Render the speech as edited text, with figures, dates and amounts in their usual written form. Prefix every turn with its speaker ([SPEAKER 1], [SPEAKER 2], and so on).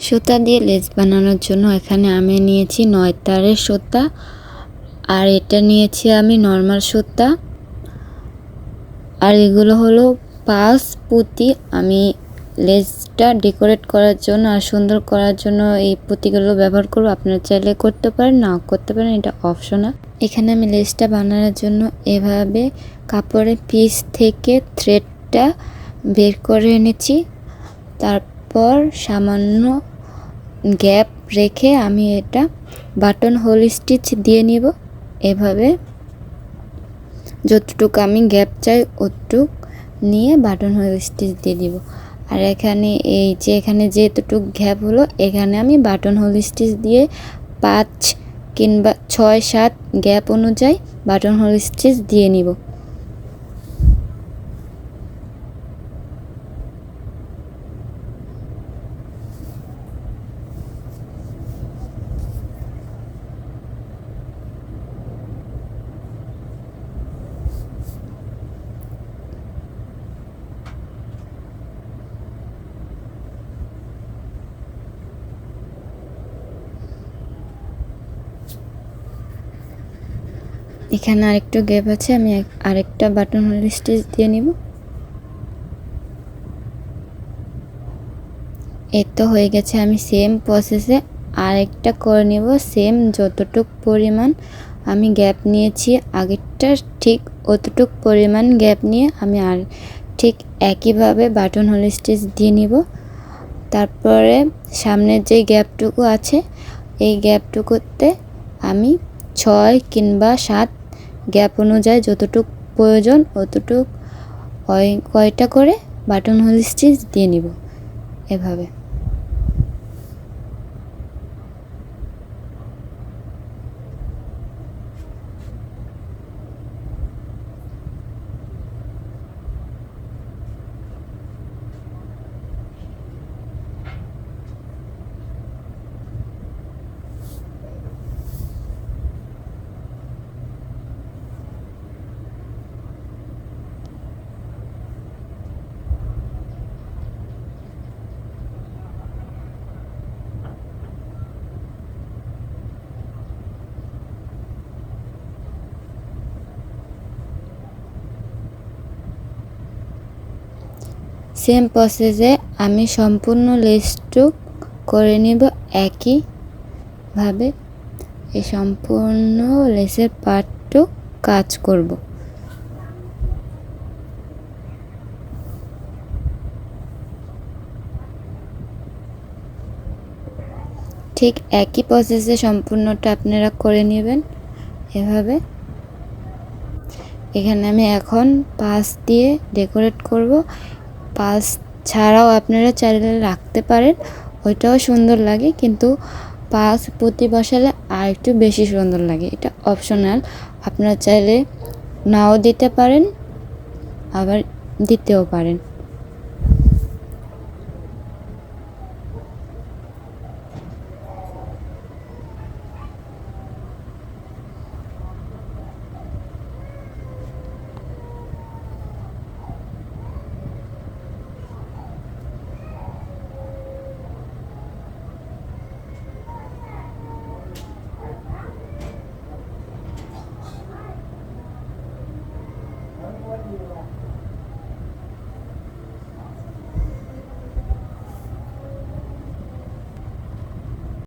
[SPEAKER 1] সুতা দিয়ে লেস বানানোর জন্য এখানে আমি নিয়েছি 9 তারের সুতা, আর এটা নিয়েছি আমি নর্মাল সুতা, আর এগুলো হলো 5 পুঁতি। আমি লেসটা ডেকোরেট করার জন্য আর সুন্দর করার জন্য এই পুঁতিগুলো ব্যবহার করব। আপনারা চাইলে করতে পারেন, নাও করতে পারেন, এটা অপশনাল। এখানে আমি লেসটা বানানোর জন্য এভাবে কাপড়ের পিস থেকে থ্রেডটা বের করে এনেছি। তারপর সামান্য গ্যাপ রেখে আমি এটা বাটন হোল স্টিচ দিয়ে নিব। এভাবে যতটুকু আমি গ্যাপ চাই অতটুক নিয়ে বাটন হোল স্টিচ দিয়ে দিব। আর এখানে এই যে এখানে যেতটুক গ্যাপ হলো এখানে আমি বাটন হোল স্টিচ দিয়ে 5 কিংবা 6-7 গ্যাপ অনুযায়ী বাটন হোল স্টিচ দিয়ে নিব। এখানে আরেকটু গ্যাপ আছে, আমি আরেকটা বাটন হোল স্টিচ দিয়ে নিব। এই তো হয়ে গেছে। আমি সেম প্রসেসে আরেকটা করে নিব। সেম যতটুক পরিমাণ আমি গ্যাপ নিয়েছি আগেরটার ঠিক অতটুক পরিমাণ গ্যাপ নিয়ে আমি আর ঠিক একইভাবে বাটন হোল স্টিচ দিয়ে নিব। তারপরে সামনের যে গ্যাপটুকু আছে এই গ্যাপটুকুতে আমি 6 কিংবা 7 গ্যাপ অনুযায়ী যতটুক প্রয়োজন অতটুক কয়টা করে বাটন হোল স্টিচ দিয়ে নিব এভাবে। সেম প্রসেসে আমি সম্পূর্ণ লেসটুক করে নিব একইভাবে। এই সম্পূর্ণ লেসের পার্টটুক কাজ করব। ঠিক একই প্রসেসে সম্পূর্ণটা আপনারা করে নেবেন এভাবে। এখানে আমি এখন পাশ দিয়ে ডেকোরেট করব। পাশ ছাড়াও আপনারা চাইলে রাখতে পারেন, ওইটাও সুন্দর লাগে, কিন্তু পাশ পুঁতি বসালে আর একটু বেশি সুন্দর লাগে। এটা অপশনাল, আপনারা চাইলে নাও দিতে পারেন আবার দিতেও পারেন।